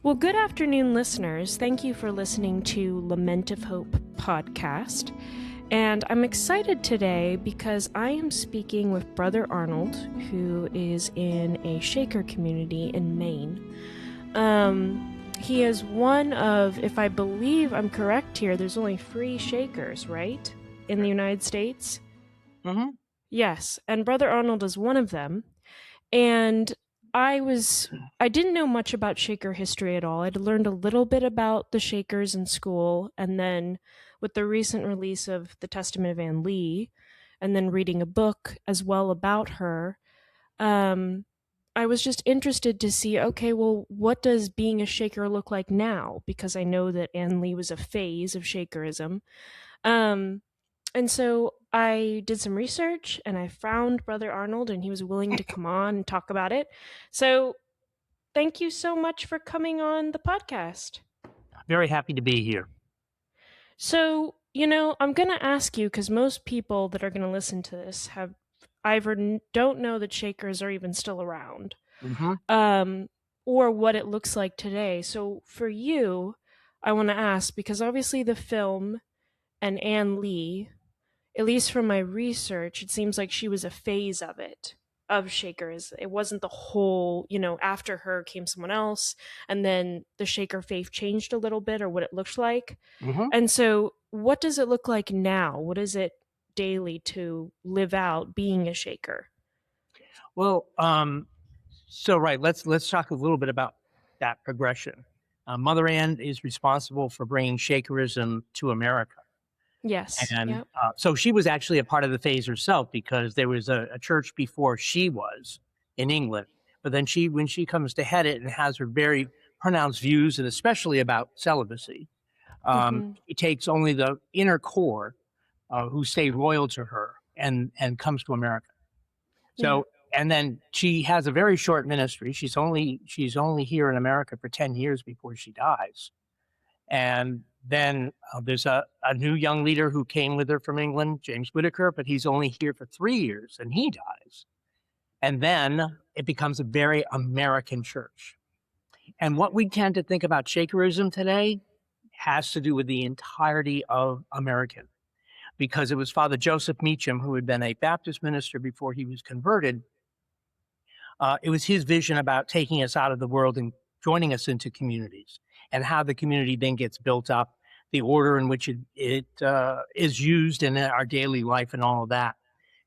Well, good afternoon, listeners. Thank you for listening to Lament of Hope podcast. And I'm excited today because I am speaking with Brother Arnold, who is in a Shaker community in Maine. He is one of, if I believe I'm correct here, there's only 3 Shakers, right? In the United States? Mm-hmm. Yes, and Brother Arnold is one of them. And I didn't know much about Shaker history at all. I'd learned a little bit about the Shakers in school, and then with the recent release of The Testament of Anne Lee, and then reading a book as well about her, I was just interested to see, okay, well, what does being a Shaker look like now? Because I know that Anne Lee was a phase of Shakerism. And so I did some research and I found Brother Arnold, and he was willing to come on and talk about it. So thank you so much for coming on the podcast. Very happy to be here. So, I'm going to ask you, because most people that are going to listen to this have either don't know that Shakers are even still around, or what it looks like today. So for you, I want to ask, because obviously the film and Anne Lee, at least from my research, it seems like she was a phase of it, of Shakers. It wasn't the whole, after her came someone else, and then the Shaker faith changed a little bit, or what it looked like. Mm-hmm. And so what does it look like now? What is it daily to live out being a Shaker? Well, let's talk a little bit about that progression. Mother Ann is responsible for bringing Shakerism to America. Yes. And Yep. so she was actually a part of the phase herself, because there was a church before she was in England. But then when she comes to head it and has her very pronounced views, and especially about celibacy, it takes only the inner core who stay loyal to her and comes to America. So, and then she has a very short ministry. She's only here in America for 10 years before she dies. And then there's a new young leader who came with her from England, James Whitaker, but he's only here for 3 years and he dies. And then it becomes a very American church. And what we tend to think about Shakerism today has to do with the entirety of American, because it was Father Joseph Meacham, who had been a Baptist minister before he was converted. It was his vision about taking us out of the world and joining us into communities, and how the community then gets built up, the order in which it is used in our daily life and all of that.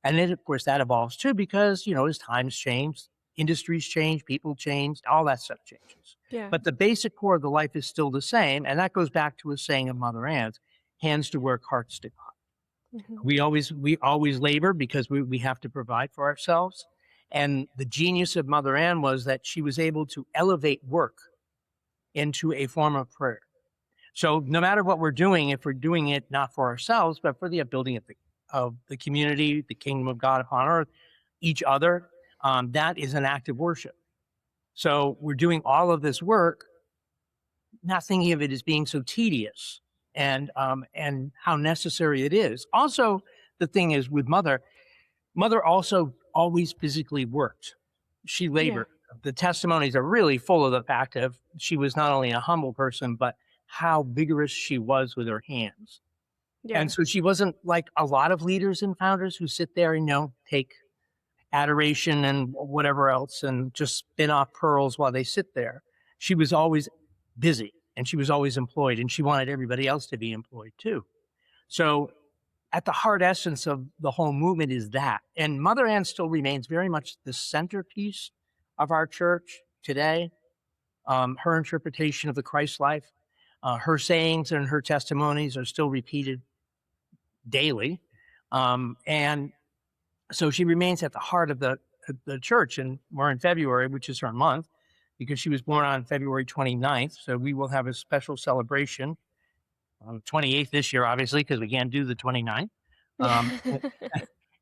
And then, of course, that evolves too, because, as times change, industries change, people change, all that stuff changes. Yeah. But the basic core of the life is still the same. And that goes back to a saying of Mother Ann's, hands to work, hearts to God. We always labor because we have to provide for ourselves. And the genius of Mother Ann was that she was able to elevate work into a form of prayer. So no matter what we're doing, if we're doing it not for ourselves, but for the upbuilding of the community, the kingdom of God upon earth, each other, that is an act of worship. So we're doing all of this work, not thinking of it as being so tedious, and how necessary it is. Also, the thing is with Mother also always physically worked. She labored. Yeah. The testimonies are really full of the fact of she was not only a humble person, but how vigorous she was with her hands. Yeah. And so she wasn't like a lot of leaders and founders who sit there and, take adoration and whatever else and just spin off pearls while they sit there. She was always busy and she was always employed, and she wanted everybody else to be employed too. So at the heart essence of the whole movement is that. And Mother Ann still remains very much the centerpiece of our church today. Her interpretation of the Christ life, her sayings and her testimonies are still repeated daily. And so she remains at the heart of the church. And we're in February, which is her month, because she was born on February 29th. So we will have a special celebration on the 28th this year, obviously, because we can't do the 29th,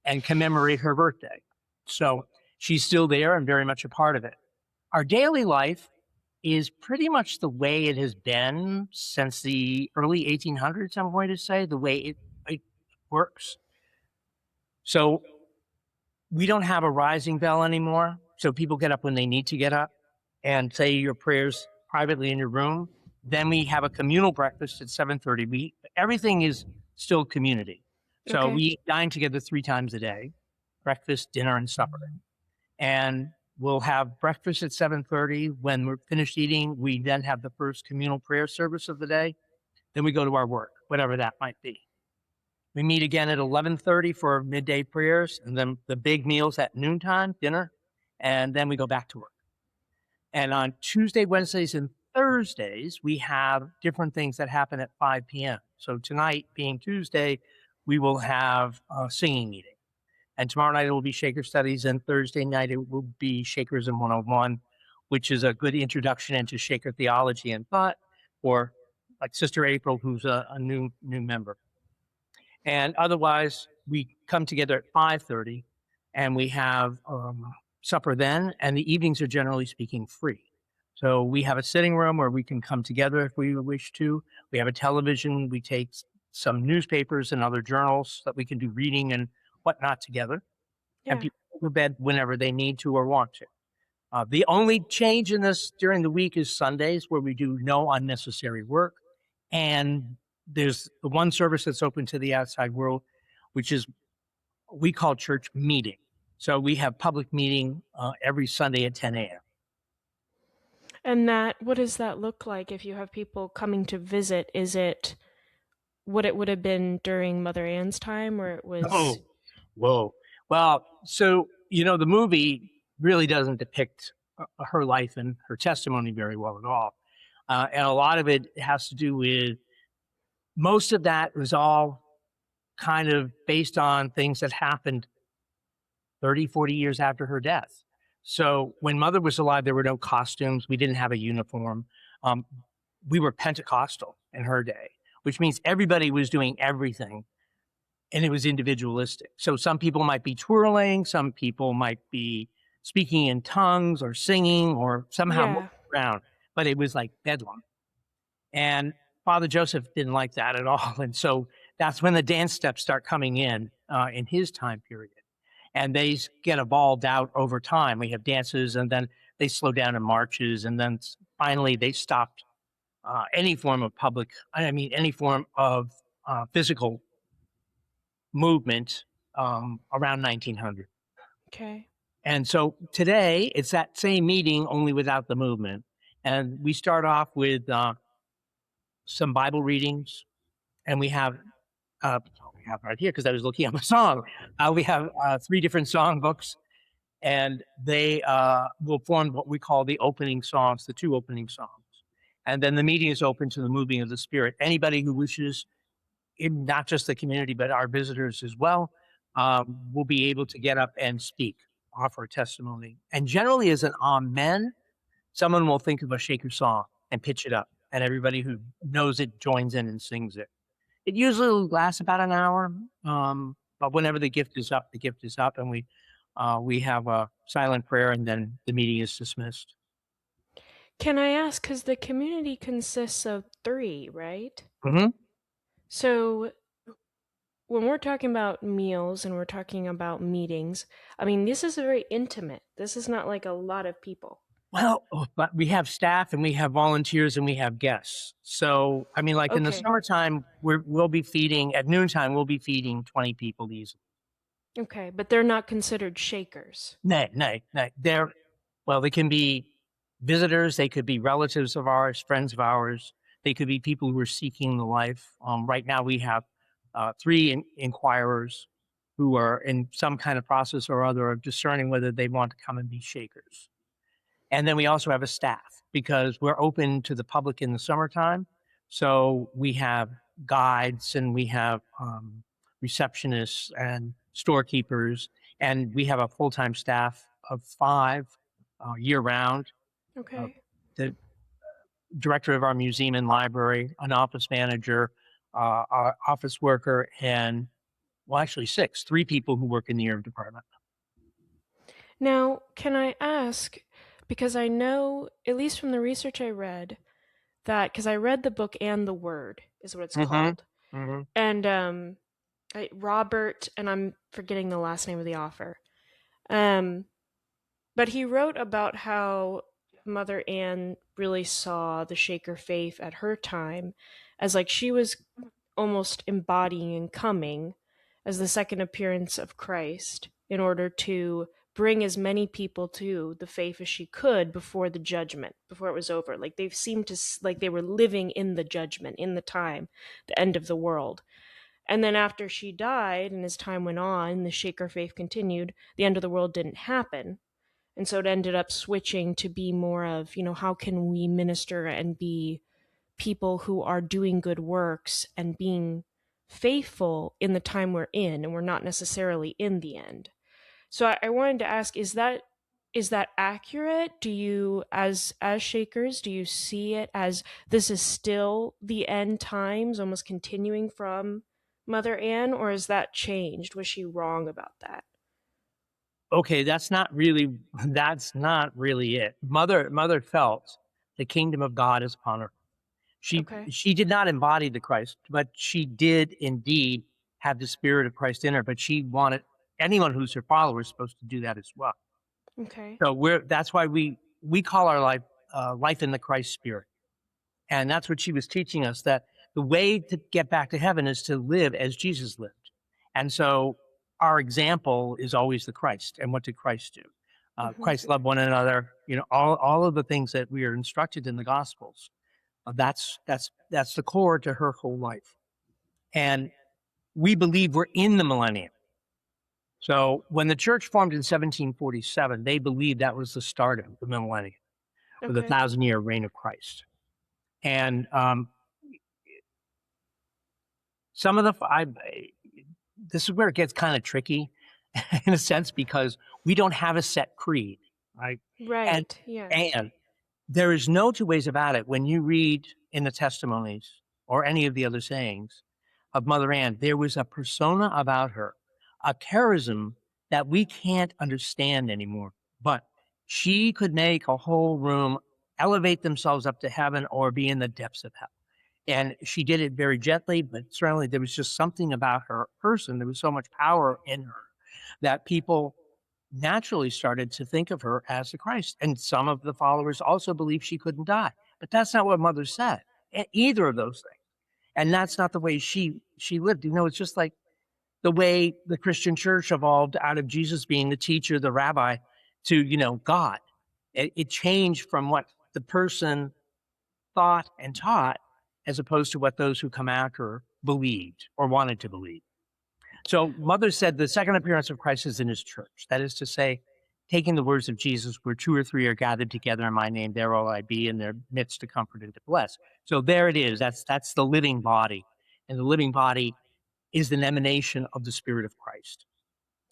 and commemorate her birthday. So she's still there and very much a part of it. Our daily life is pretty much the way it has been since the early 1800s, I'm going to say, the way it works. So we don't have a rising bell anymore. So people get up when they need to get up and say your prayers privately in your room. Then we have a communal breakfast at 7:30. Everything is still community. So Okay. we dine together 3 times a day, breakfast, dinner, and supper. And we'll have breakfast at 7:30. When we're finished eating, we then have the first communal prayer service of the day. Then we go to our work, whatever that might be. We meet again at 11:30 for midday prayers, and then the big meals at noontime, dinner, and then we go back to work. And on Tuesday, Wednesdays, and Thursdays, we have different things that happen at 5 p.m. So tonight, being Tuesday, we will have a singing meeting. And tomorrow night it will be Shaker Studies, and Thursday night it will be Shakerism 101, which is a good introduction into Shaker theology and thought for like Sister April, who's a new member. And otherwise, we come together at 5:30, and we have supper then, and the evenings are generally speaking free. So we have a sitting room where we can come together if we wish to. We have a television. We take some newspapers and other journals that we can do reading and whatnot together, and Yeah. people go to bed whenever they need to or want to. The only change in this during the week is Sundays, where we do no unnecessary work. And there's the one service that's open to the outside world, which is we call church meeting. So we have public meeting every Sunday at 10 a.m. And that, what does that look like if you have people coming to visit? Is it what it would have been during Mother Ann's time, where it was? Oh, whoa. Well, so, the movie really doesn't depict her life and her testimony very well at all. And a lot of it has to do with most of that was all kind of based on things that happened 30, 40 years after her death. So when Mother was alive, there were no costumes. We didn't have a uniform. Um, we were Pentecostal in her day, which means everybody was doing everything and it was individualistic. So some people might be twirling, some people might be speaking in tongues or singing or somehow moving Yeah. around, but it was like bedlam. And Father Joseph didn't like that at all. And so that's when the dance steps start coming in his time period. And they get evolved out over time. We have dances, and then they slow down in marches, and then finally they stopped any form of any form of physical movement around 1900. Okay. And so today it's that same meeting, only without the movement. And we start off with some Bible readings, and we have right here because I was looking up a song. We have 3 different song books, and they will form what we call the opening songs, the 2 opening songs. And then the meeting is open to the moving of the Spirit. Anybody who wishes, not just the community, but our visitors as well, will be able to get up and speak, offer a testimony. And generally, as an amen, someone will think of a Shaker song and pitch it up, and everybody who knows it joins in and sings it. It usually lasts about an hour, but whenever the gift is up, the gift is up, and we have a silent prayer, and then the meeting is dismissed. Can I ask, because the community consists of 3, right? Hmm. So when we're talking about meals and we're talking about meetings, I mean, this is very intimate. This is not like a lot of people. Well, but we have staff and we have volunteers and we have guests. So, I mean, like in the Okay. summertime, we'll be feeding at noontime. We'll be feeding 20 people easily. Okay, but they're not considered shakers. No, no, no. They can be visitors. They could be relatives of ours, friends of ours. They could be people who are seeking the life. Right now, we have 3 inquirers who are in some kind of process or other of discerning whether they want to come and be shakers. And then we also have a staff because we're open to the public in the summertime. So we have guides and we have receptionists and storekeepers, and we have a full-time staff of 5 year round. Uh, Okay. the director of our museum and library, an office manager, our office worker, and well, actually 6, 3 people who work in the herb department. Now, can I ask, because I know, at least from the research I read, that because I read the book And the Word is what it's Mm-hmm. called. Mm-hmm. And Robert, and I'm forgetting the last name of the author. But he wrote about how Mother Ann really saw the Shaker faith at her time as like she was almost embodying and coming as the second appearance of Christ in order to bring as many people to the faith as she could before the judgment, before it was over. Like they seemed to like they were living in the judgment, in the time, the end of the world. And then after she died and as time went on, the Shaker faith continued, the end of the world didn't happen. And so it ended up switching to be more of, how can we minister and be people who are doing good works and being faithful in the time we're in, and we're not necessarily in the end. So I wanted to ask, is that accurate? Do you, as Shakers, do you see it as this is still the end times, almost continuing from Mother Anne, or has that changed? Was she wrong about that? Okay, that's not really it. Mother felt the kingdom of God is upon her. She Okay. she did not embody the Christ, but she did indeed have the spirit of Christ in her. But she wanted anyone who's her follower is supposed to do that as well. Okay. So that's why we call our life life in the Christ spirit. And that's what she was teaching us, that the way to get back to heaven is to live as Jesus lived. And so our example is always the Christ. And what did Christ do? Mm-hmm. Christ loved one another, all of the things that we are instructed in the Gospels. That's the core to her whole life. And we believe we're in the millennium. So when the church formed in 1747, they believed that was the start of the millennium, or the Okay. 1,000-year reign of Christ. And some of this is where it gets kind of tricky in a sense, because we don't have a set creed, right? And Right. Yeah. and there is no two ways about it. When you read in the testimonies or any of the other sayings of Mother Ann, there was a persona about her, a charism that we can't understand anymore. But she could make a whole room elevate themselves up to heaven or be in the depths of hell. And she did it very gently, but certainly there was just something about her person. There was so much power in her that people naturally started to think of her as the Christ. And some of the followers also believed she couldn't die. But that's not what Mother said, either of those things. And that's not the way she lived. It's just like the way the Christian church evolved out of Jesus being the teacher, the rabbi, to, God. It changed from what the person thought and taught as opposed to what those who come after her believed or wanted to believe. So Mother said the second appearance of Christ is in his church. That is to say, taking the words of Jesus, where two or three are gathered together in my name, there will I be in their midst to comfort and to bless. So there it is. That's the living body. And the living body is an emanation of the Spirit of Christ.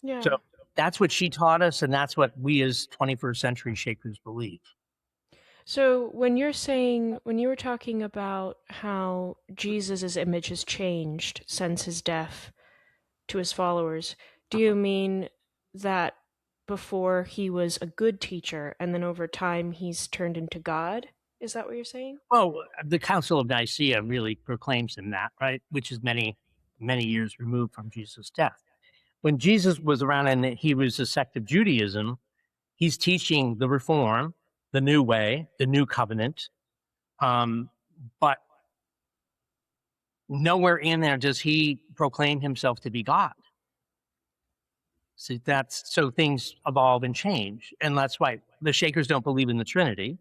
So Yeah. that's what she taught us, and that's what we as 21st century Shakers believe. So when you were talking about how Jesus' image has changed since his death to his followers, do you mean that before he was a good teacher and then over time he's turned into God? Is that what you're saying? Well, the Council of Nicaea really proclaims him that, right? Which is many, many years removed from Jesus' death. When Jesus was around and he was a sect of Judaism, he's teaching the reform, the new way, the new covenant. But nowhere in there does he proclaim himself to be God. So things evolve and change. And that's why the Shakers don't believe in the Trinity.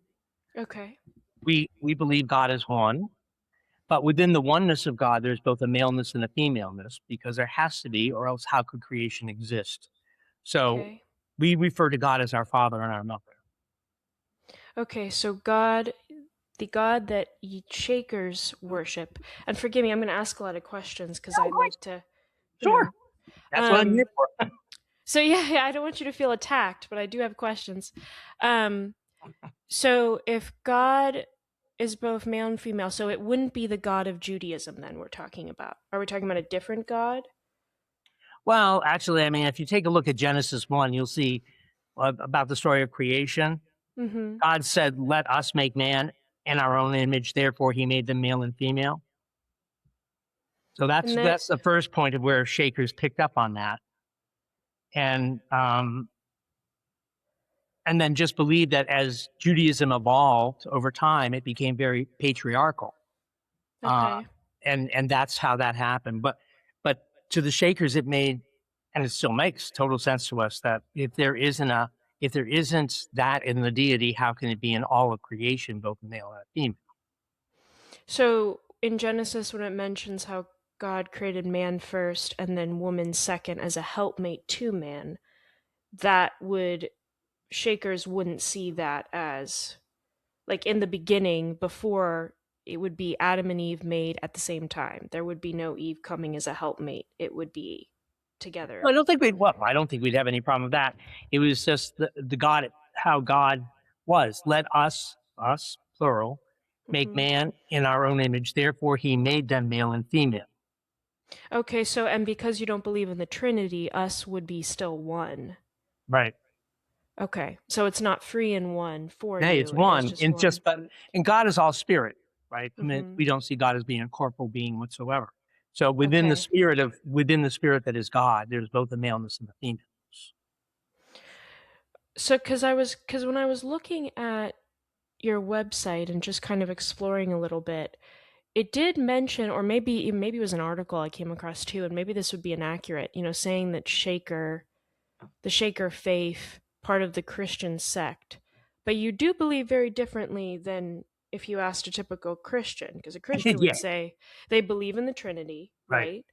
Okay. We believe God is one. But within the oneness of God, there's both a maleness and a femaleness, because there has to be, or else how could creation exist? So Okay. we refer to God as our Father and our Mother. Okay, so God, the God that ye Shakers worship, and forgive me, I'm going to ask a lot of questions because Oh, I great. like to, you Sure. know, That's what I'm here um, for. so yeah, I don't want you to feel attacked, but I do have questions. Um, so if God is both male and female, so it wouldn't be the God of Judaism then we're talking about. Are we talking about a different God? Well, actually, I mean, if you take a look at Genesis 1, you'll see about the story of creation. Mm-hmm. God said, let us make man in our own image. Therefore, he made them male and female. So And that, that's the first point of where Shakers picked up on that. And and then just believe that as Judaism evolved over time, it became very patriarchal. Uh, Okay. and that's how that happened. But to the Shakers, it made, and it still makes total sense to us, that if there isn't that in the deity, how can it be in all of creation, both male and female? So in Genesis, when it mentions how God created man first and then woman second as a helpmate to man, that would Shakers wouldn't see that as like in the beginning before it would be Adam and Eve made at the same time. There would be no Eve coming as a helpmate. It would be together. I don't think we'd have any problem with that. It was just the God, how God was. Let us, plural, make Hmm. man in our own image. Therefore, he made them male and female. Okay, so and because you don't believe in the Trinity, us would be still one. Right. Okay, so it's not three and one for Hey, it's you. It is one. just And one. and God is all spirit, right? I mean, Hmm. we don't see God as being a corporal being whatsoever. So Okay. within the spirit that is God, there's both the maleness and the females. So, because when I was looking at your website and just kind of exploring a little bit, it did mention, or maybe it was an article I came across too, and maybe this would be inaccurate, saying that the Shaker faith, part of the Christian sect. But you do believe very differently than if you asked a typical Christian, because a Christian would Yeah. say they believe in the Trinity, Right. right?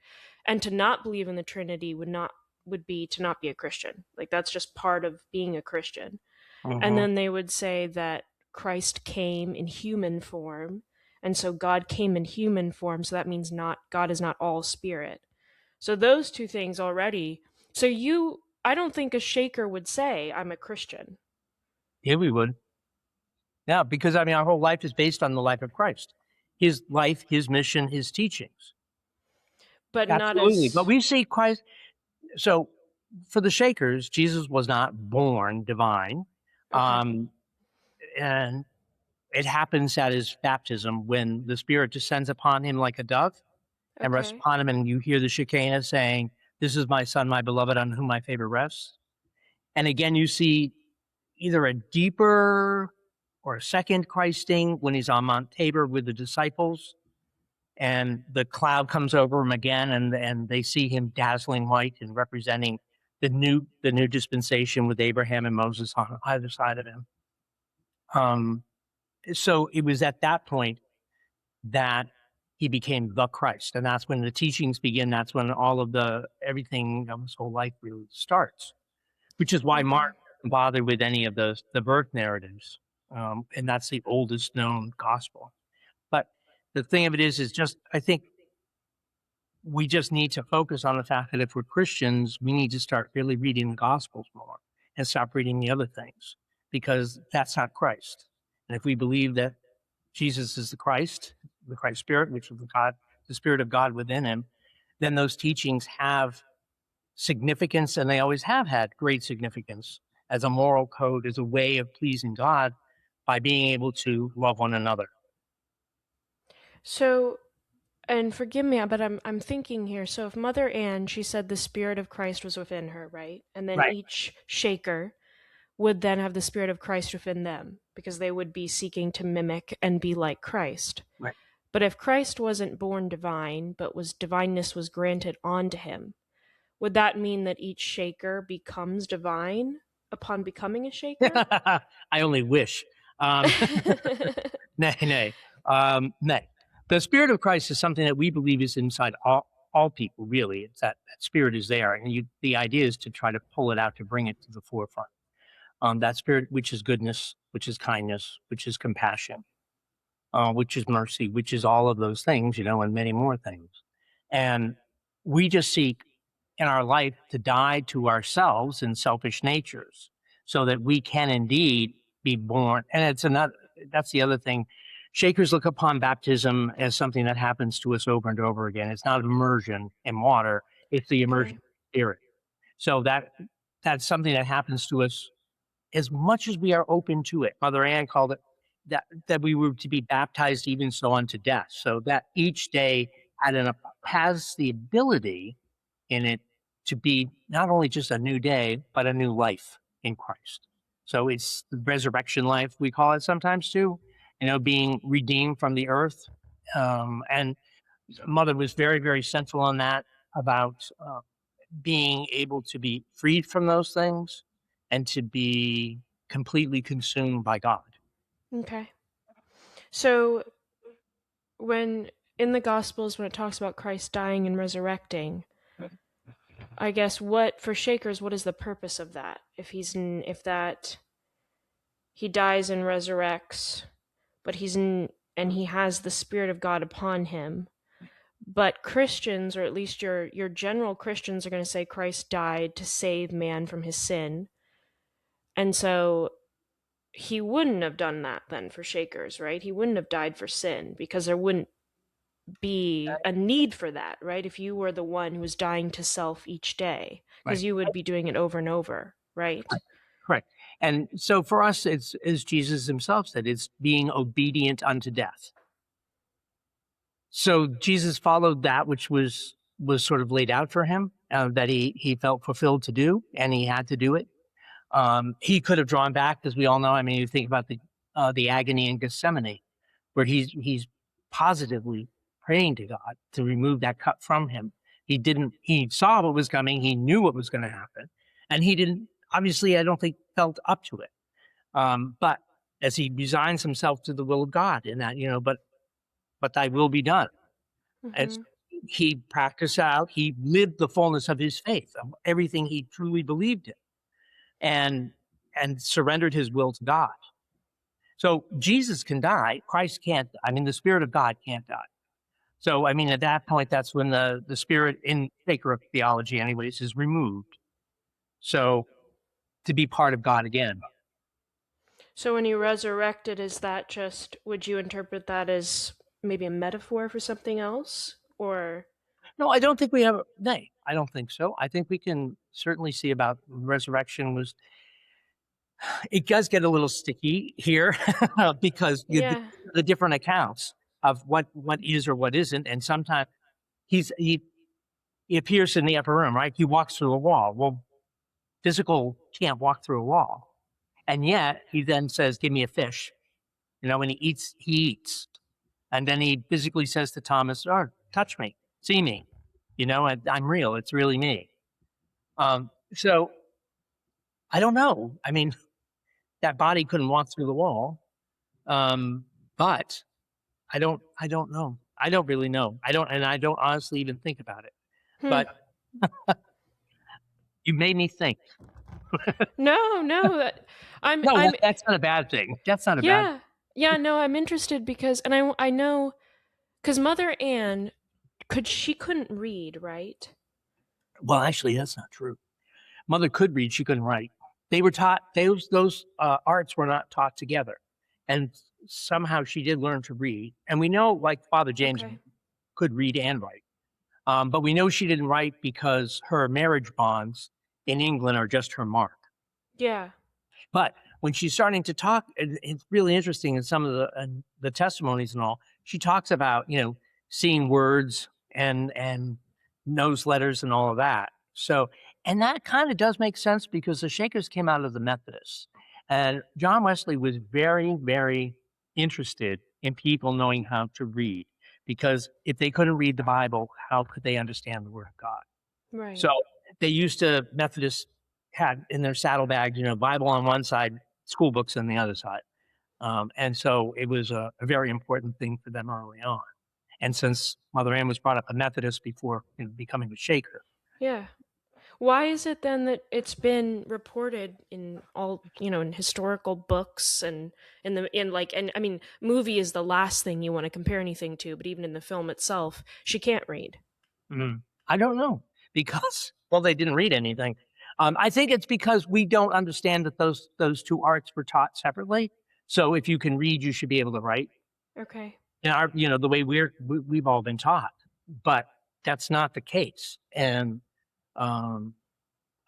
And to not believe in the Trinity would be to not be a Christian. Like that's just part of being a Christian. And Hmm. then they would say that Christ came in human form, and so God came in human form, so that means not God is not all spirit. So those two things already. So you I don't think a Shaker would say I'm a Christian, Yeah, we would. Yeah, because I mean, our whole life is based on the life of Christ, his life, his mission, his teachings. but not Absolutely. But as we see Christ. So for the Shakers, Jesus was not born divine. okay. Um, and it happens at his baptism when the Spirit descends upon him like a dove and rests Okay. upon him, and you hear the Shekinah saying, "This is my son, my beloved, on whom my favor rests." And again, you see either a deeper or a second Christing when he's on Mount Tabor with the disciples, and the cloud comes over him again, and they see him dazzling white and representing the new dispensation with Abraham and Moses on either side of him. Um, so it was at that point that he became the Christ, and that's when the teachings begin. That's when all of the everything of his whole life really starts. Which is why Mark Okay. doesn't bother with any of the birth narratives, and that's the oldest known gospel. But the thing of it is just I think we just need to focus on the fact that if we're Christians, we need to start really reading the Gospels more and stop reading the other things because that's not Christ. And if we believe that Jesus is the Christ Spirit, which is the Spirit of God within him, then those teachings have significance and they always have had great significance as a moral code, as a way of pleasing God by being able to love one another. So and forgive me, but I'm thinking here. So if Mother Ann, she said the spirit of Christ was within her, right? And then Right. each Shaker would then have the spirit of Christ within them because they would be seeking to mimic and be like Christ. Right. But if Christ wasn't born divine, but was divineness was granted onto him, would that mean that each Shaker becomes divine upon becoming a Shaker? I only wish. Um, nay, nay, nay. The Spirit of Christ is something that we believe is inside all people. Really, it's that Spirit is there, and the idea is to try to pull it out to bring it to the forefront. That Spirit, which is goodness, which is kindness, which is compassion, which is mercy, which is all of those things, and many more things. And we just seek in our life to die to ourselves and selfish natures so that we can indeed be born. And that's the other thing. Shakers look upon baptism as something that happens to us over and over again. It's not immersion in water, it's the immersion Okay. in spirit. So that's something that happens to us as much as we are open to it. Mother Ann called it that we were to be baptized even so unto death. So that each day has the ability in it to be not only just a new day, but a new life in Christ. So it's the resurrection life, we call it sometimes too, being redeemed from the earth. And Mother was very, very central on that about being able to be freed from those things and to be completely consumed by God. Okay. So when in the Gospels, when it talks about Christ dying and resurrecting, I guess what for Shakers, what is the purpose of that? If that he dies and resurrects, but and he has the Spirit of God upon him. But Christians, or at least your general Christians, are going to say Christ died to save man from his sin, and so he wouldn't have done that then for Shakers, right? He wouldn't have died for sin because there wouldn't be a need for that, right? If you were the one who was dying to self each day, because Right. you would be doing it over and over, right? Correct. And so for us, it's as Jesus himself said, it's being obedient unto death. So Jesus followed that which was sort of laid out for him, that he felt fulfilled to do, and he had to do it. He could have drawn back, as we all know. I mean, you think about the agony in Gethsemane, where he's positively praying to God to remove that cup from him. He didn't. He saw what was coming. He knew what was going to happen, and he didn't. Obviously, I don't think felt up to it. But as he resigns himself to the will of God, in that, but thy will be done. As Mm-hmm. he practiced out, he lived the fullness of his faith, of everything he truly believed in, and surrendered his will to God. So Jesus can die, Christ can't. I mean, the Spirit of God can't die. So I mean, at that point, that's when the Spirit in sacred theology, anyways, is removed. So to be part of God again. So when he resurrected, is that just, would you interpret that as maybe a metaphor for something else? Or, No, I don't think we have. Nay, I don't think so. I think we can certainly see about resurrection was. It does get a little sticky here because yeah. the different accounts of what is or what isn't, and sometimes he's he appears in the upper room, right? He walks through a wall. Well, physical can't walk through a wall, and yet he then says, "Give me a fish," and he eats, and then he physically says to Thomas, "Oh, touch me, see me, and I'm real. It's really me." So I don't know. I mean, that body couldn't walk through the wall, but I don't know. I don't really know. I don't honestly even think about it. Hmm. But you made me think. No, no. No, I'm, that's not a bad thing. That's not a bad. yeah. Yeah, no, I'm interested because, and I know, because Mother Ann, she couldn't read, right? Well, actually, that's not true. Mother could read, she couldn't write. They were taught those arts were not taught together, and somehow she did learn to read. And we know, like Father James, Okay. could read and write. But we know she didn't write because her marriage bonds in England are just her mark. Yeah. But when she's starting to talk, it's really interesting in some of the testimonies and all. She talks about seeing words and knows letters and all of that. So, and that kind of does make sense because the Shakers came out of the Methodists, and John Wesley was very, very interested in people knowing how to read, because if they couldn't read the Bible, how could they understand the Word of God? Right. So they used to Methodists had in their saddlebags, Bible on one side, school books on the other side. And so it was a very important thing for them early on. And since Mother Ann was brought up a Methodist before becoming a Shaker. Yeah. Why is it then that it's been reported in all, in historical books and and I mean, movie is the last thing you want to compare anything to, but even in the film itself, she can't read. I don't know because, well, they didn't read anything. I think it's because we don't understand that those two arts were taught separately. So if you can read, you should be able to write. Okay. In our, the way we've all been taught, but that's not the case. And um,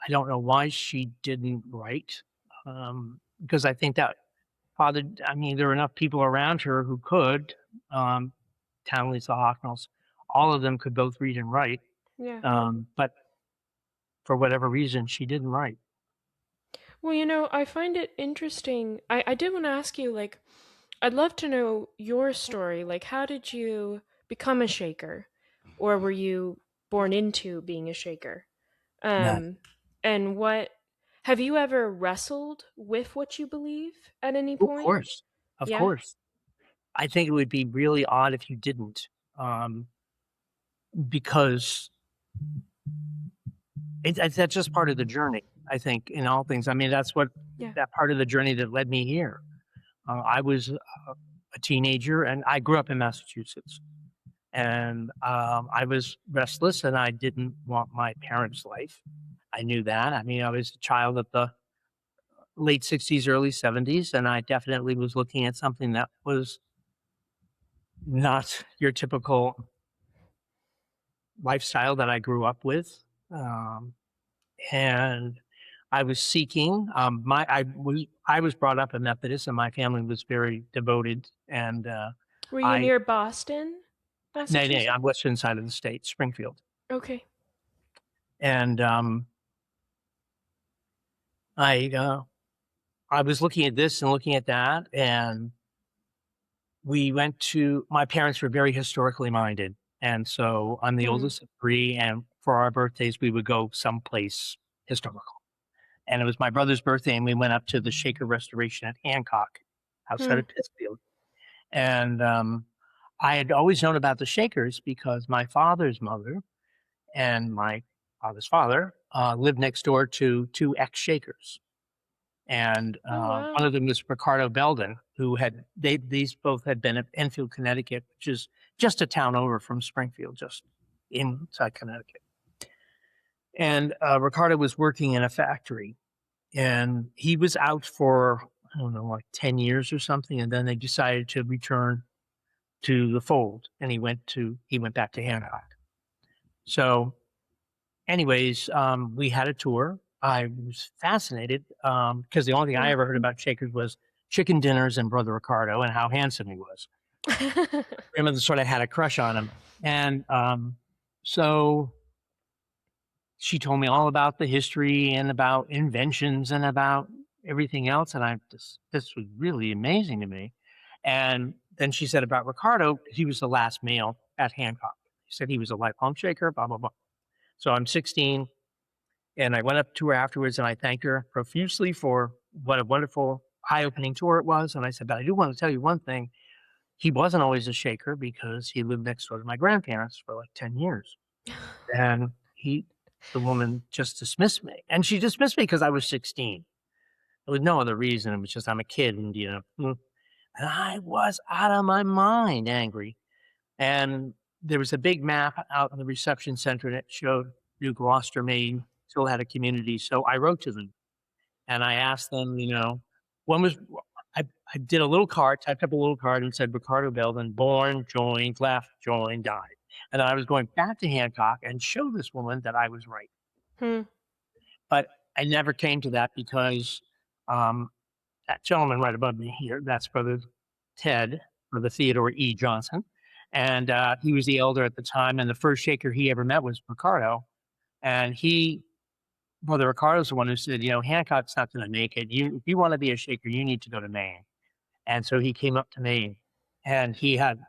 I don't know why she didn't write, because I think that Father, I mean, there are enough people around her who could. Um, Townley's, the Hocknells, all of them could both read and write, Yeah. but for whatever reason, she didn't write. Well, I find it interesting. I did want to ask you, like, I'd love to know your story. Like, how did you become a shaker? Or were you born into being a shaker? No, Um, and what have you ever wrestled with what you believe at any of point? course, of Yeah. course. I think it would be really odd if you didn't, um, because that's just part of the journey. I think in all things. I mean, that's what Yeah. that part of the journey that led me here. I was a teenager, and I grew up in Massachusetts, and I was restless, and I didn't want my parents' life. I knew that. I mean, I was a child of the late '60s, early '70s, and I definitely was looking at something that was not your typical lifestyle that I grew up with. Um, and I was seeking, I was brought up a Methodist, and my family was very devoted, and, Were you I near Boston, nay, nay, Massachusetts? I'm western side of the state, Springfield, Okay. and, I, uh, I was looking at this and looking at that, and we went to my parents were very historically minded, and so I'm the Hmm. oldest of 3, and for our birthdays, we would go someplace historical. And it was my brother's birthday, and we went up to the Shaker Restoration at Hancock, outside Hmm. of Pittsfield. And I had always known about the Shakers because my father's mother and my father's father lived next door to 2 ex-Shakers. And Oh, one wow. of them was Ricardo Belden, who had these both had been at Enfield, Connecticut, which is just a town over from Springfield, just inside Connecticut. And Ricardo was working in a factory, and he was out for I don't know, like 10 years or something, and then they decided to return to the fold, and he went back to Hancock. So, anyways, we had a tour. I was fascinated because the only thing I Hmm. ever heard about Shakers was chicken dinners and Brother Ricardo and how handsome he was. Grandmother sort of had a crush on him, and so she told me all about the history and about inventions and about everything else, and this was really amazing to me. And then she said about Ricardo, he was the last male at Hancock. She said he was a lifelong shaker, blah blah blah. So I'm 16, and I went up to her afterwards, and I thanked her profusely for what a wonderful, eye-opening tour it was. And I said, but I do want to tell you one thing: he wasn't always a shaker because he lived next door to my grandparents for like 10 years. And the woman just dismissed me. And she dismissed me because I was 16. There was no other reason. It was just I'm a kid and, and I was out of my mind angry. And there was a big map out in the reception center that showed New Gloucester, Maine still had a community. So I wrote to them and I asked them, when was I did a little card, typed up a little card and said Ricardo Belden, born, joined, left, joined, died. And I was going back to Hancock and show this woman that I was right. Hmm. But I never came to that because um, that gentleman right above me here, that's Brother Ted, Brother Theodore E. Johnson. And he was the elder at the time. And the first shaker he ever met was Ricardo. And Brother Ricardo's the one who said, Hancock's not going to make it. If you want to be a shaker, you need to go to Maine. And so he came up to Maine and he had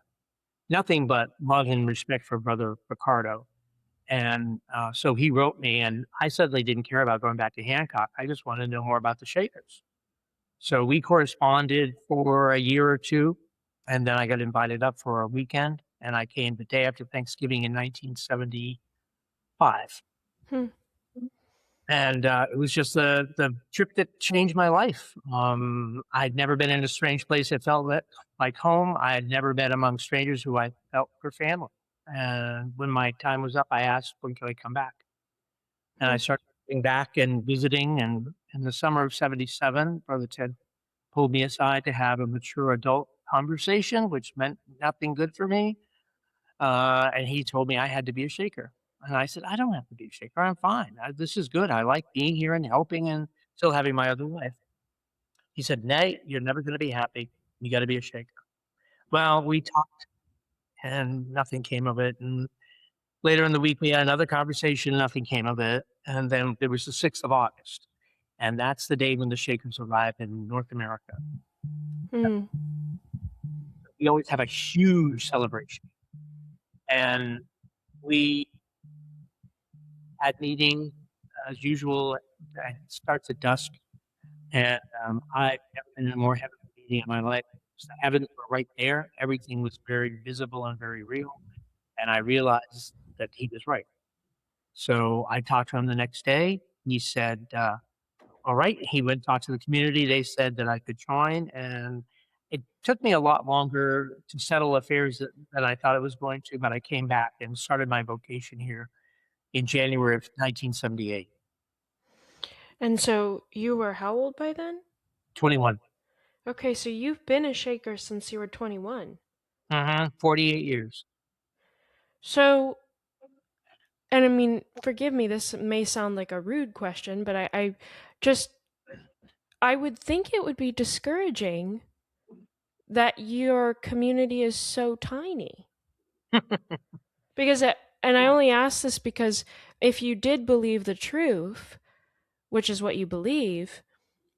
nothing but love and respect for Brother Ricardo. And so he wrote me, and I suddenly didn't care about going back to Hancock. I just wanted to know more about the Shakers. So we corresponded for a year or two, and then I got invited up for a weekend, and I came the day after Thanksgiving in 1975. Hmm. And it was just the trip that changed my life. I'd never been in a strange place that felt like home. I had never been among strangers who I felt were family. And when my time was up, I asked, when can I come back? And I Hmm. started going back and visiting. And in the summer of '77, Brother Ted pulled me aside to have a mature adult conversation, which meant nothing good for me. And he told me I had to be a shaker. And I said, I don't have to be a shaker. I'm fine. This is good. I like being here and helping and still having my other life. He said, Nay, you're never going to be happy. You got to be a shaker. Well, we talked and nothing came of it. And later in the week, we had another conversation. Nothing came of it. And then there was the 6th of August. And that's the day when the Shakers arrive in North America. Hmm. We always have a huge celebration. And we had meeting as usual. It starts at dusk. And I've never been in a more heavenly meeting in my life. The heavens were right there. Everything was very visible and very real. And I realized that he was right. So I talked to him the next day. He said, all right. He went and talked to the community. They said that I could join. And it took me a lot longer to settle affairs than I thought it was going to. But I came back and started my vocation here in January of 1978. And so you were how old by then? 21. Okay, so you've been a Shaker since you were 21. 48 years. So, and I mean, forgive me, this may sound like a rude question, but I just, I would think it would be discouraging that your community is so tiny. Because, and I only ask this because if you did believe the truth, which is what you believe,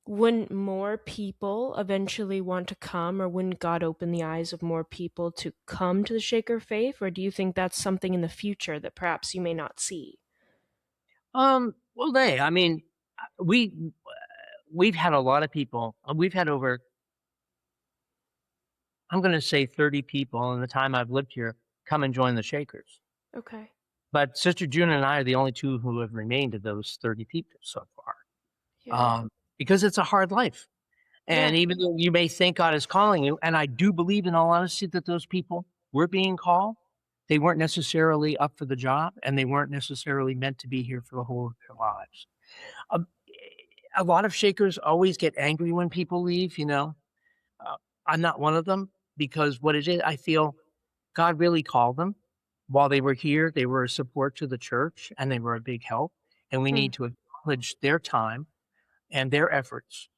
wouldn't more people eventually want to come, or wouldn't God open the eyes of more people to come to the Shaker faith? Or do you think that's something in the future that perhaps you may not see? Well, I mean, we we've had a lot of people. We've had over, I'm going to say 30 people in the time I've lived here come and join the Shakers. Okay. But Sister June and I are the only two who have remained of those 30 people so far. Yeah. Because it's a hard life. And Yeah. even though you may think God is calling you, and I do believe in all honesty that those people were being called, they weren't necessarily up for the job and they weren't necessarily meant to be here for the whole of their lives. Um, a lot of Shakers always get angry when people leave, you know. Uh, I'm not one of them because what it is, I feel God really called them. While they were here, they were a support to the church and they were a big help. And we Hmm. need to acknowledge their time and their efforts,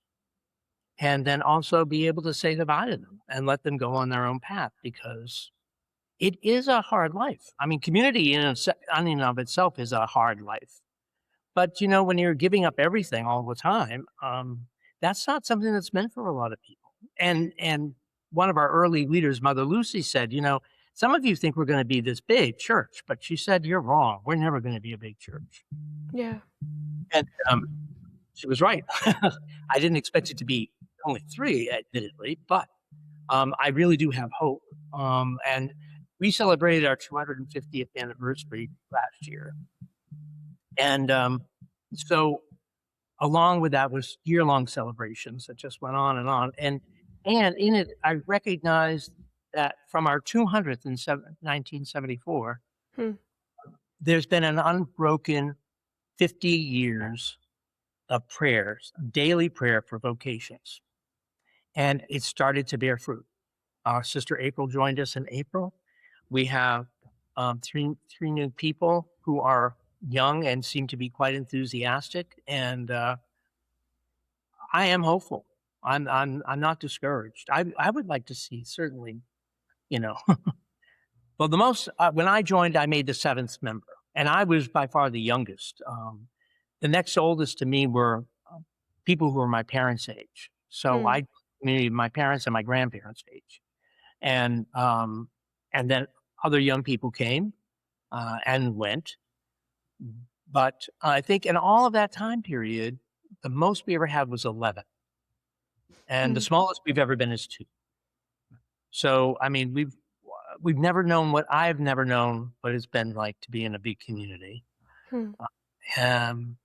and then also be able to say goodbye to them and let them go on their own path because it is a hard life. I mean, community in and of itself is a hard life. But you know, when you're giving up everything all the time, that's not something that's meant for a lot of people. And one of our early leaders, Mother Lucy, said, you know, some of you think we're going to be this big church, but she said you're wrong. We're never going to be a big church. Yeah. And she was right. I didn't expect it to be only three, admittedly, but I really do have hope. And we celebrated our 250th anniversary last year. And so along with that was year-long celebrations that just went on and on. And in it, I recognized that from our 200th in 1974, Hmm. there's been an unbroken 50 years of prayers, daily prayer for vocations. And it started to bear fruit. Our sister April joined us in April. We have three new people who are young and seem to be quite enthusiastic, and I am hopeful. I'm not discouraged. I would like to see certainly, you know, well the most when I joined, I made the seventh member, and I was by far the youngest. The next oldest to me were people who were my parents' age. So Hmm. I mean my parents and my grandparents' age, and um, and then other young people came and went. But I think in all of that time period, the most we ever had was 11, and the Hmm. smallest we've ever been is 2. So I mean, we've never known what I've never known what it's been like to be in a big community. Hmm.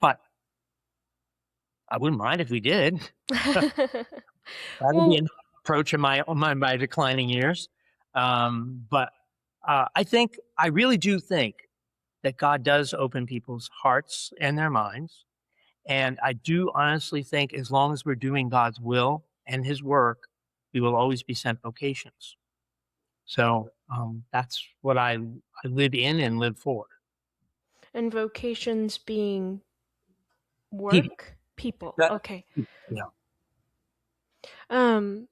But I wouldn't mind if we did. That would be Well, an approach in my declining years. But I think I really do think that God does open people's hearts and their minds. And I do honestly think as long as we're doing God's will and his work, we will always be sent vocations. So that's what I live in and live for. and vocations being People. work, people. That, Okay. yeah, Um,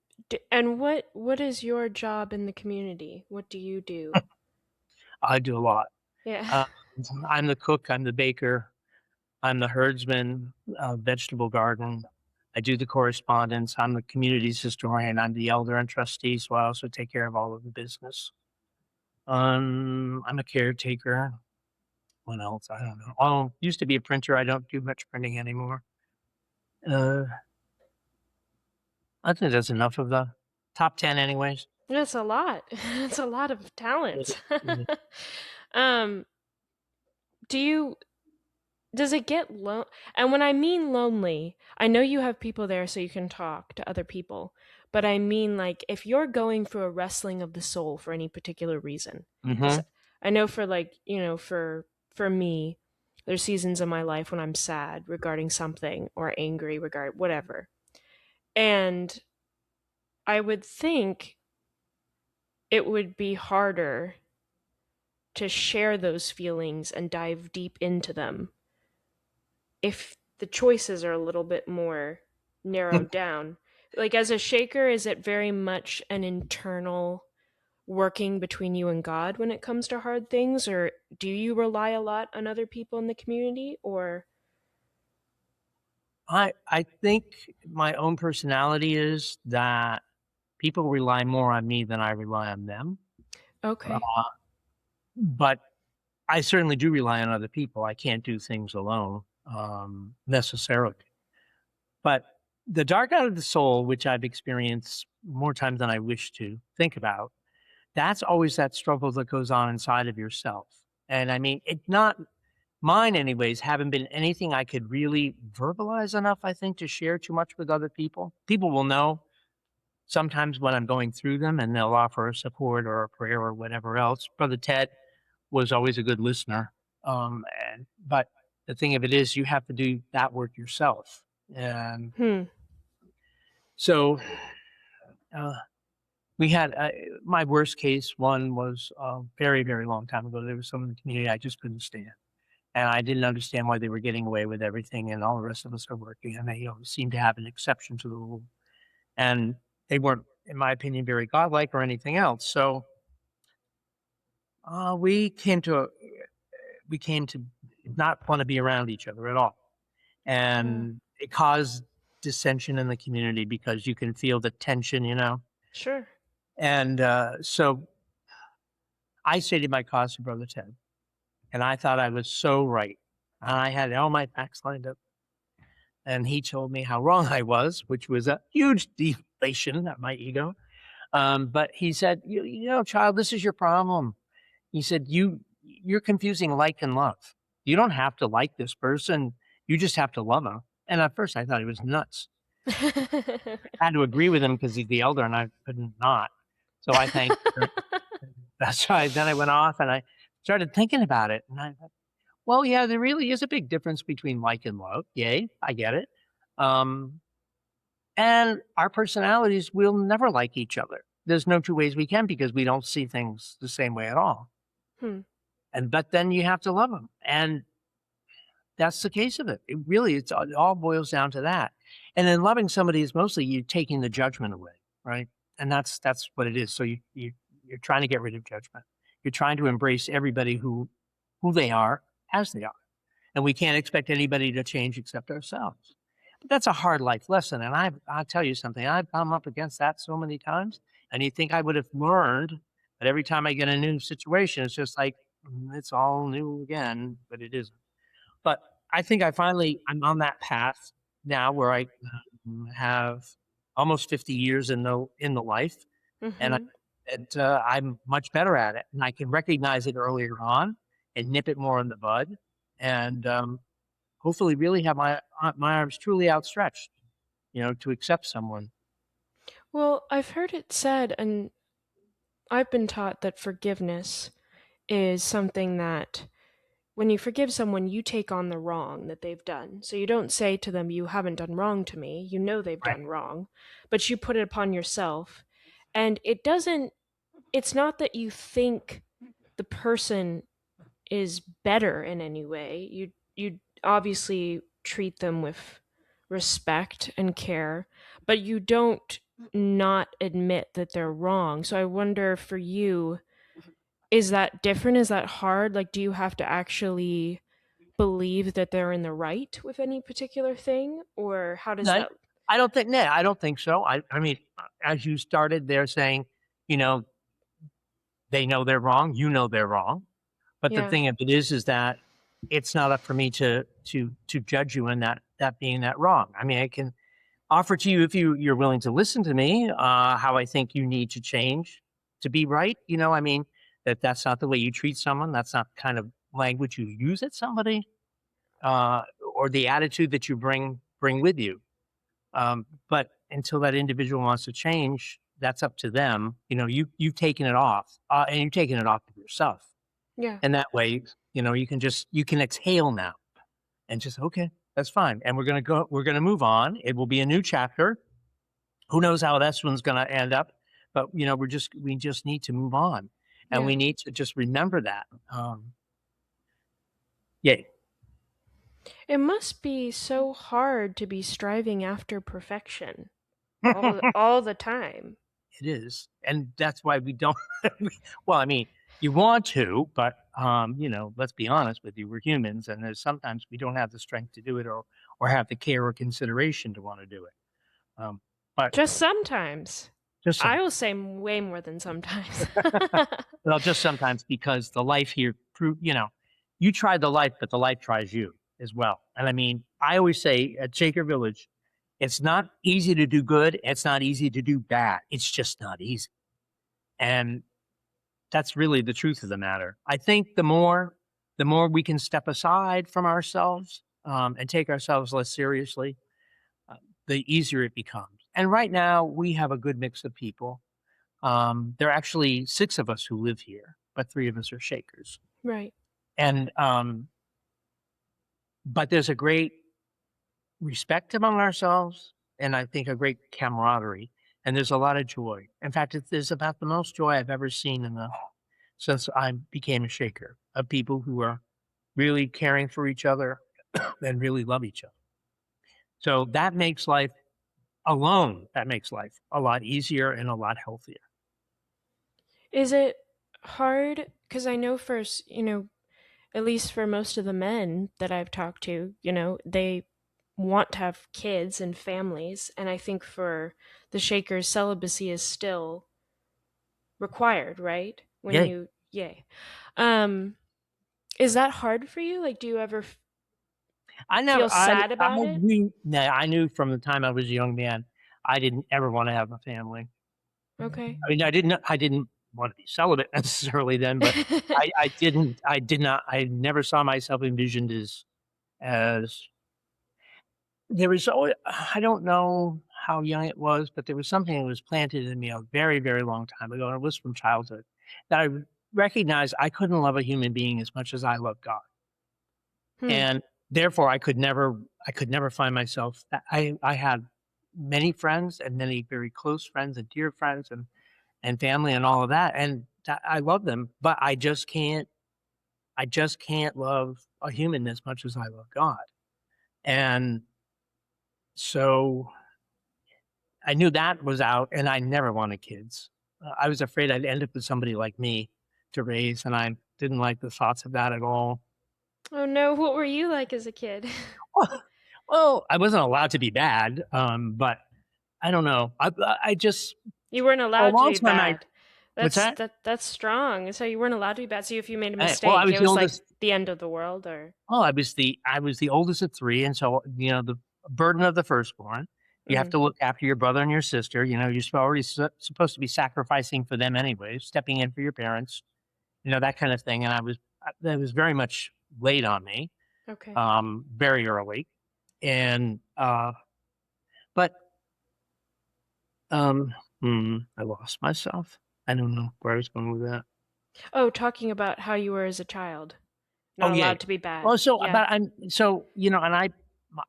and what is your job in the community? What do you do? I do a lot. Yeah. Uh, I'm the cook, I'm the baker, I'm the herdsman, vegetable garden. I do the correspondence. I'm the community's historian. I'm the elder and trustee, so I also take care of all of the business. I'm a caretaker. What else? I don't know. Oh, used to be a printer. I don't do much printing anymore. Uh, I think that's enough of the top 10 anyways. That's a lot. That's a lot of talents. um, do you does it get and when I mean lonely, I know you have people there so you can talk to other people, but I mean like if you're going through a wrestling of the soul for any particular reason. Cuz Mm-hmm. I know for like, for me, there's seasons in my life when I'm sad regarding something or angry regarding whatever. And I would think it would be harder to share those feelings and dive deep into them if the choices are a little bit more narrowed down. Like as a shaker, is it very much an internal working between you and God when it comes to hard things, or do you rely a lot on other people in the community? Or I think my own personality is that people rely more on me than I rely on them. Uh, okay. but I certainly do rely on other people. I can't do things alone, necessarily. But the dark night of the soul, which I've experienced more times than I wish to think about, that's always that struggle that goes on inside of yourself. And I mean, it's not mine, anyways, haven't been anything I could really verbalize enough, I think, to share too much with other people. People will know sometimes when I'm going through them and they'll offer a support or a prayer or whatever else. Brother Ted was always a good listener. But the thing of it is, you have to do that work yourself. And Hmm. so uh, we had my worst case one was a very, very long time ago. There was someone in the community I just couldn't stand. And I didn't understand why they were getting away with everything and all the rest of us are working. And they always seemed to have an exception to the rule. And they weren't, in my opinion, very godlike or anything else. So uh, we came to a, we came to not want to be around each other at all. Uh, And it caused dissension in the community because you can feel the tension. sure. And so I stated my cause to Brother Ted, and I thought I was so right. And I had all my facts lined up. And he told me how wrong I was, which was a huge deflation of my ego. But he said, child, this is your problem. He said, you're confusing like and love. You don't have to like this person. You just have to love him. And at first I thought he was nuts. I had to agree with him because he's the elder and I couldn't not. So I thanked her. That's right. Then I went off and I started thinking about it. And I thought, well, yeah, there really is a big difference between like and love. Yay, I get it. Um, and our personalities will never like each other. There's no two ways we can because we don't see things the same way at all. Hmm. But then you have to love them. And that's the case of it. It all boils down to that. And then loving somebody is mostly you taking the judgment away, right? And that's what it is. So you're trying to get rid of judgment. You're trying to embrace everybody who they are as they are. And we can't expect anybody to change except ourselves. But that's a hard life lesson. And I'll tell you something, I've come up against that so many times. And you think I would have learned, but every time I get a new situation, it's just like, it's all new again, but it isn't. But I think I'm on that path now where I have almost 50 years in the life, and Mm-hmm. I'm much better at it, and I can recognize it earlier on and nip it more in the bud, and hopefully really have my arms truly outstretched, to accept someone. Well, I've heard it said, and I've been taught that forgiveness is something that when you forgive someone, you take on the wrong that they've done. So you don't say to them, you haven't done wrong to me. You know they've Right. done wrong, but you put it upon yourself. And it's not that you think the person is better in any way. You obviously treat them with respect and care, but you don't not admit that they're wrong. So I wonder for you, is that different? Is that hard? Like, do you have to actually believe that they're in the right with any particular thing, or how does No, that? I don't think. No, I don't think so. I mean, as you started there saying, you know, they know they're wrong. You know they're wrong. But the Yeah. thing of it is that it's not up for me to judge you in that being that wrong. I mean, I can offer to you if you're willing to listen to me, how I think you need to change to be right. I mean that's not the way you treat someone. That's not the kind of language you use at somebody, uh, or the attitude that you bring with you. But until that individual wants to change, that's up to them. You've taken it off, and you're taking it off of yourself. Yeah. And that way, you can exhale now and just, okay, that's fine. And we're gonna move on. It will be a new chapter. Who knows how this one's gonna end up, but we just need to move on. And Yeah. we need to just remember that. Yeah, It must be so hard to be striving after perfection it all the time. is. And that's why we don't, well, I mean, you want to, but let's be honest with you, we're humans, and there's sometimes we don't have the strength to do it, or have the care or consideration to want to do it. But Just sometimes. just I some will say way more than sometimes. well, just sometimes, because the life here you try the life, but the life tries you as well. And I mean, I always say at Shaker Village, it's not easy to do good, it's not easy to do bad. It's just not easy. And that's really the truth of the matter. I think the more we can step aside from ourselves, and take ourselves less seriously, uh, the easier it becomes. And right now, we have a good mix of people. There are actually 6 of us who live here, but 3 of us are Shakers. Right. And but there's a great respect among ourselves, and I think a great camaraderie, and there's a lot of joy. In fact, there's about the most joy I've ever seen since I became a Shaker, of people who are really caring for each other and really love each other. So that makes life a lot easier and a lot healthier. Is it hard? Because I know first, at least for most of the men that I've talked to, they want to have kids and families. And I think for the Shakers, celibacy is still required, right? When Yay. you, yay. Um, is that hard for you? Like, do you ever I never feel sad about it? I knew from the time I was a young man, I didn't ever wanna have a family. Okay. I mean, I didn't wanna be celibate necessarily then, but I never saw myself envisioned as there was always, I don't know how young it was, but there was something that was planted in me a very, very long time ago, and it was from childhood, that I recognized I couldn't love a human being as much as I love God. Hmm. And therefore, I could never find myself. I had many friends, and many very close friends and dear friends, and family and all of that, and I love them, but I just can't love a human as much as I love God. And so I knew that was out, and I never wanted kids. I was afraid I'd end up with somebody like me to raise, and I didn't like the thoughts of that at all. Oh no, what were you like as a kid? Well, I wasn't allowed to be bad, but I don't know. I just You weren't for a allowed to long be time, I bad. what's that? That's strong. So you weren't allowed to be bad. So if you made a Well, I mistake, was it the was like oldest. the end of the world, or I was the oldest of 3, and so, the burden of the firstborn, you have mm, to look after your brother and your sister. You're already supposed to be sacrificing for them anyway, stepping in for your parents, that kind of thing, and that was very much laid on me, okay. very early, and, but, um, I lost myself. I don't know where I was going with that. Oh, talking about how you were as a child, Oh, not yeah. allowed to be Well, bad. so Yeah. but I'm so, and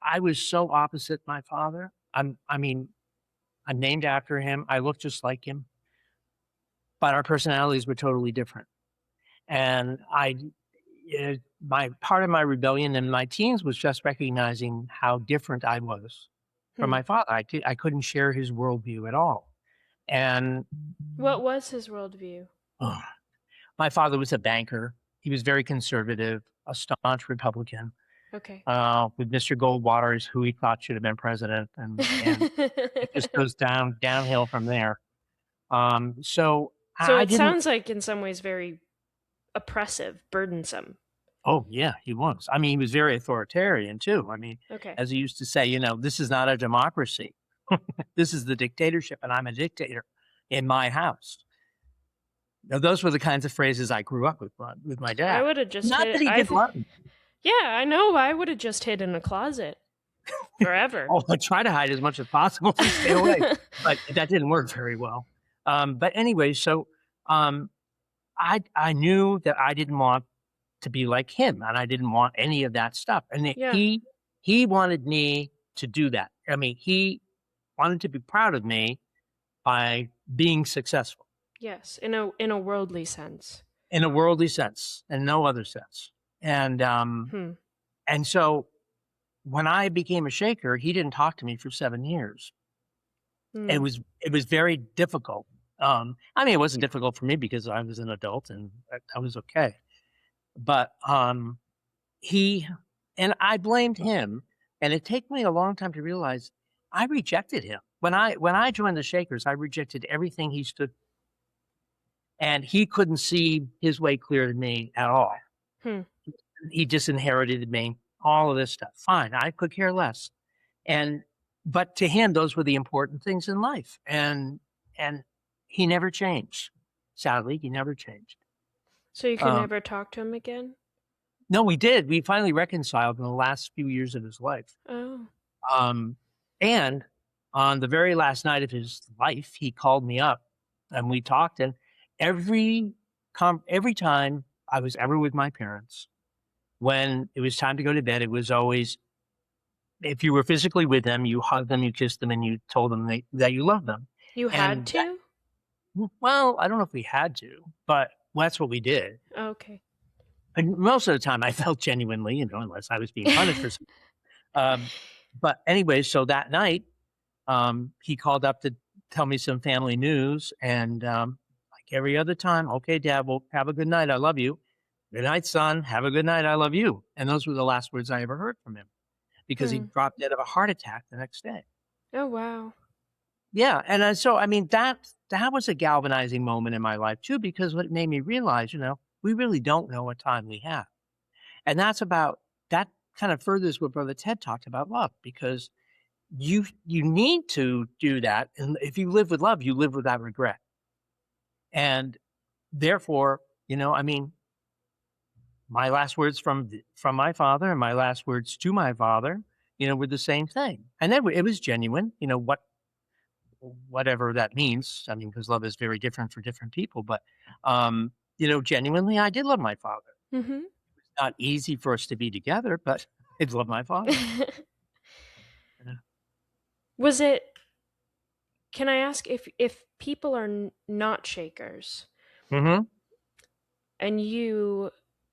I was so opposite my father. I mean, I'm named after him. I look just like him, but our personalities were totally different. And my part of my rebellion in my teens was just recognizing how different I was from Hmm. my father. I couldn't share his worldview at all. And What was his worldview? ugh, my father was a banker. He was very conservative, a staunch Republican. Okay. With Mr. Goldwater, who he thought should have been president, and it just goes downhill from there. So So I it didn't. sounds like in some ways very oppressive, burdensome. Oh yeah, he was. I mean, he was very authoritarian too. I mean, Okay. as he used to say, this is not a democracy. This is the dictatorship, and I'm a dictator in my house. Now, those were the kinds of phrases I grew up with my I dad. would have just Not that hid. he didn't love me. Yeah, I know. I would have just hid in a closet forever. Oh, I try to hide as much as possible to stay away, but that didn't work very well. But anyway, so um, I knew that I didn't want to be like him, and I didn't want any of that stuff. And Yeah. he wanted me to do that. I mean, he wanted to be proud of me by being successful Yes. In a worldly sense. in a worldly sense and no other sense. And Hmm. and so when I became a Shaker, he didn't talk to me for 7 years. Hmm. It was very difficult. I mean, it wasn't difficult for me because I was an adult and I was okay. But he and I blamed him, and it took me a long time to realize I rejected him. When I joined the Shakers, I rejected everything he stood, and he couldn't see his way clear to me at all. Hmm. He disinherited me, all of this stuff. Fine, I could care less. And but to him, those were the important things in life, and he never changed. Sadly, he never changed. So you can Um, never talk to him again? no, we did. We finally reconciled in the last few years of his life. Oh. Um, and on the very last night of his life, he called me up and we talked. And every every time I was ever with my parents, when it was time to go to bed, it was always if you were physically with them, you hugged them, you kissed them, and you told them that you loved them. You had And that, to? well, I don't know if we had to, but that's what we did. Okay. And most of the time, I felt genuinely, unless I was being punished for something. Um, but anyway, so that night, he called up to tell me some family news, and like every other time, okay, Dad, well, have a good night. I love you. Good night, son. Have a good night. I love you. And those were the last words I ever heard from him because he Hmm. dropped dead of a heart attack the next day. Oh, wow. Yeah, and so I mean that was a galvanizing moment in my life too, because what made me realize, we really don't know what time we have, and that kind of furthers what Brother Ted talked about love, because you need to do that, and if you live with love, you live without regret, and therefore, I mean, my last words from my father and my last words to my father, were the same thing, and then it was genuine, whatever that means. I mean, because love is very different for different people. But, genuinely, I did love my father. Mm-hmm. It's not easy for us to be together, but I did love my father. Yeah. Was it, can I ask if people are not Shakers Mm-hmm. and you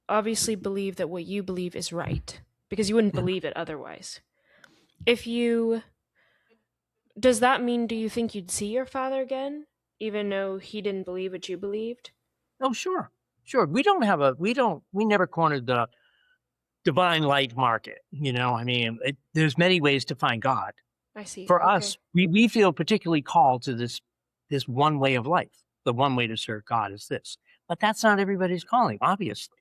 obviously believe that what you believe is right because you wouldn't believe it otherwise. If you Does that mean, do you think you'd see your father again even though he didn't believe what you believed? Oh, sure. Sure. We never cornered the divine light market. I mean, there's many ways to find God. I see. For Okay. us, we feel particularly called to this one way of life. The one way to serve God is this. But that's not everybody's calling, obviously.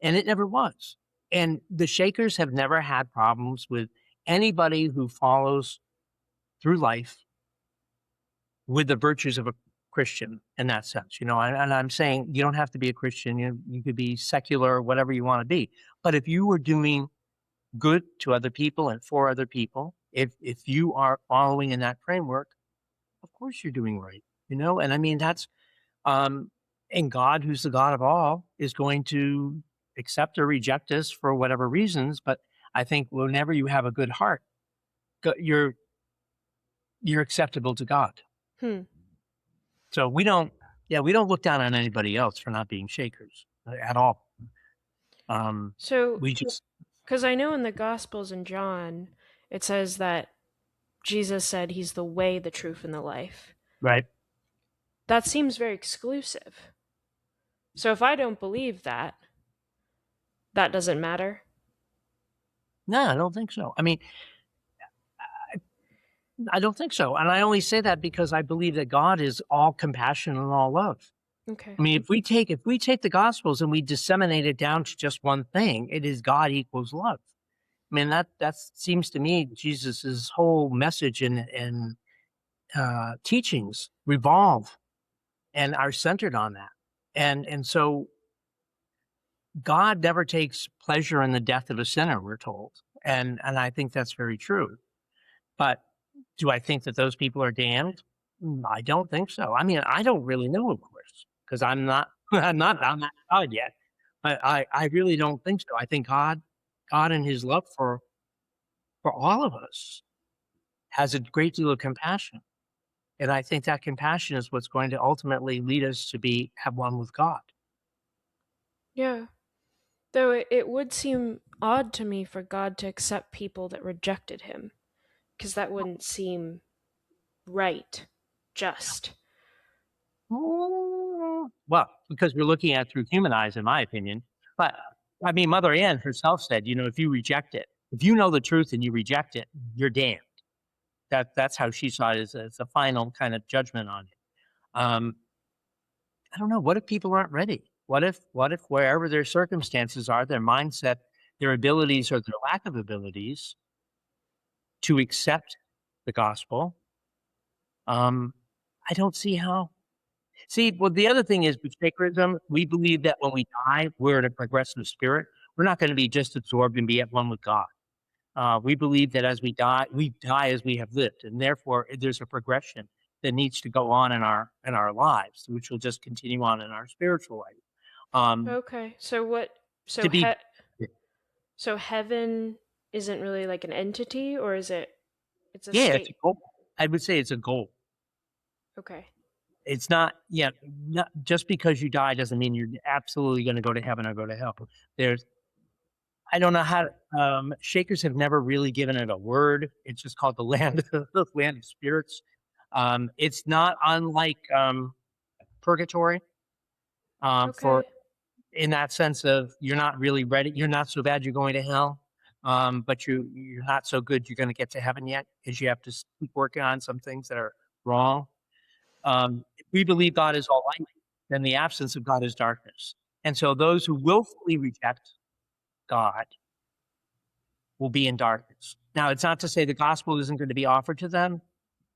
And it never was. And the Shakers have never had problems with anybody who follows through life with the virtues of a Christian in that sense. And I'm saying you don't have to be a Christian. You could be secular, whatever you want to be. But if you are doing good to other people and for other people, if you are following in that framework, of course you're doing right. And I mean that's um and God, who's the God of all, is going to accept or reject us for whatever reasons. But I think whenever you have a good heart, you're acceptable to God. Hmm. So we don't look down on anybody else for not being Shakers at all. So, We just because I know in the Gospels in John, it says that Jesus said he's the way, the truth, and the life. right. That seems very exclusive. So if I don't believe that, that doesn't matter. No, I don't think so. I mean, I don't think so. And I only say that because I believe that God is all compassion and all love. Okay. I mean, if we take the gospels and we disseminate it down to just one thing, it is God equals love. I mean, that seems to me Jesus's whole message and teachings revolve and are centered on that. And so God never takes pleasure in the death of a sinner, we're told. And I think that's very true. But do I think that those people are damned? I don't think so. I mean, I don't really know, of course, because I'm not I'm not God yet. But I really don't think so. I think God in his love for all of us has a great deal of compassion. And I think that compassion is what's going to ultimately lead us to have one with God. Yeah. Though it would seem odd to me for God to accept people that rejected him, because that wouldn't seem right, just. Well, because we're looking at it through human eyes, in my opinion. But I mean, Mother Ann herself said, if you reject it, if you know the truth and you reject it, you're damned. That's how she saw it as a final kind of judgment on it. Um, I don't know. What if people aren't ready? What if wherever their circumstances are, their mindset, their abilities or their lack of abilities to accept the gospel, um, I don't see how. See, well, the other thing is with Sacredism, we believe that when we die, we're in a progressive spirit. We're not going to be just absorbed and be at one with God. We believe that as we die as we have lived, and therefore there's a progression that needs to go on in our lives, which will just continue on in our spiritual life. Um, Okay. So what to be, so heaven isn't really like an entity, or is it's a yeah, it's a state? goal. I would say it's a goal. Okay. It's not, yeah, not just because you die doesn't mean you're absolutely going to go to heaven or go to hell. There's I don't know how Shakers have never really given it a word. It's just called the land the land of spirits. It's not unlike purgatory, for Okay. in that sense of you're not really ready. You're not so bad you're going to hell, but you're not so good you're going to get to heaven yet because you have to keep working on some things that are wrong. If we believe God is all light, then the absence of God is darkness. And so those who willfully reject God will be in darkness. Now, it's not to say the gospel isn't going to be offered to them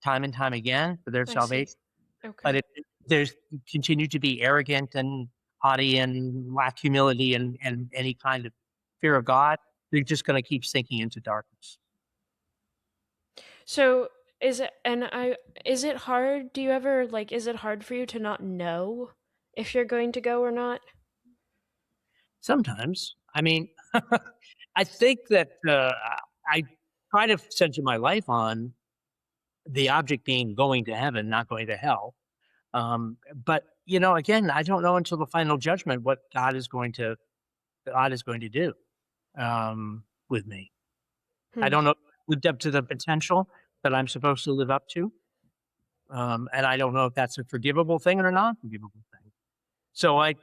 time and time again for their I see. salvation, but Okay. if there's continue to be arrogant and haughty and lack humility and any kind of fear of God, they're just going to keep sinking into darkness. So is it hard? Do you ever like is it hard for you to not know if you're going to go or not? Sometimes, I mean, I think that I try to center my life on the object being going to heaven, not going to hell. But again, I don't know until the final judgment what God is going to do with me. I Hmm. don't know if I lived up to the potential that I'm supposed to live up to, and I don't know if that's a forgivable thing or a non-forgivable thing. So I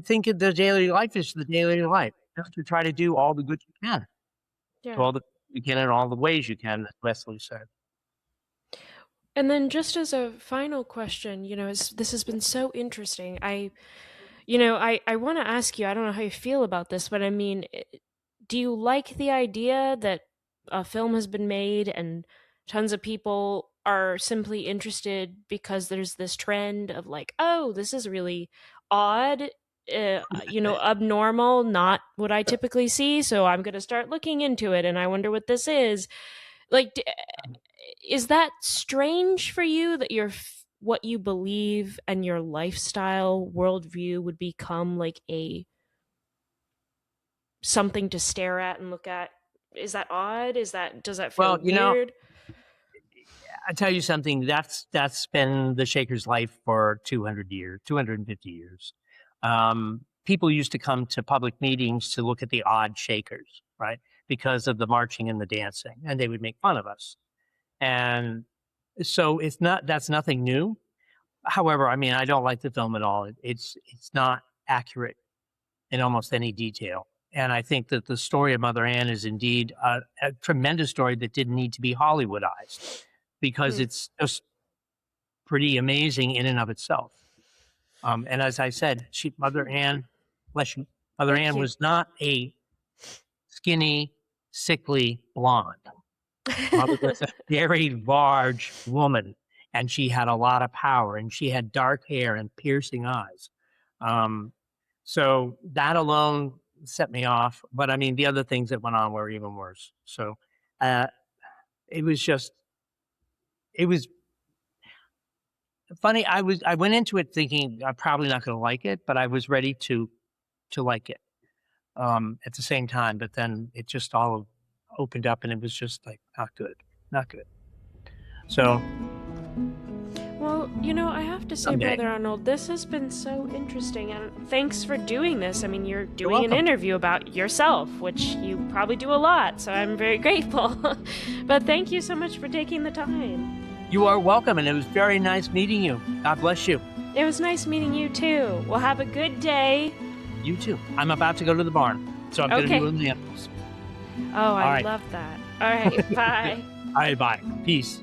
think the daily life is the daily life. Just to try to do all the good you can, to Yeah. all the you can in all the ways you can, as Wesley said. And then just as a final question, this has been so interesting. I want to ask you, I don't know how you feel about this, but I mean, do you like the idea that a film has been made and tons of people are simply interested because there's this trend of like, oh, this is really odd, abnormal, not what I typically see, so I'm going to start looking into it and I wonder what this is. Like, is that strange for you that what you believe and your lifestyle worldview would become like a something to stare at and look at? Is that odd? Does that feel Well, weird? I tell you something. That's been the Shaker's life for 200 years, 250 years. People used to come to public meetings to look at the odd Shakers, right? Because of the marching and the dancing, and they would make fun of us. And so that's nothing new. However, I mean, I don't like the film at all. It's not accurate in almost any detail. And I think that the story of Mother Ann is indeed a tremendous story that didn't need to be Hollywoodized, because it's just pretty amazing in and of itself. And as I said, Mother Ann, bless you, Mother Thank Ann you. was not a skinny, sickly blonde. Mother was a very large woman, and she had a lot of power, and she had dark hair and piercing eyes. So that alone set me off. But I mean, the other things that went on were even worse. So it was just, it was funny. I went into it thinking I'm probably not going to like it, but I was ready to like it at the same time. But then it just all opened up, and it was just like not good, not good. So Well, I have to say, someday, Brother Arnold, this has been so interesting, and thanks for doing this. I mean, you're you're doing an welcome. interview about yourself, which you probably do a lot, so I'm very grateful. But thank you so much for taking the time. You are welcome, and it was very nice meeting you. God bless you. It was nice meeting you, too. Well, have a good day. You too. I'm about to go to the barn, so I'm going to be Okay. with the animals. Oh, All I right. love that. All right, bye. All right, bye. Peace.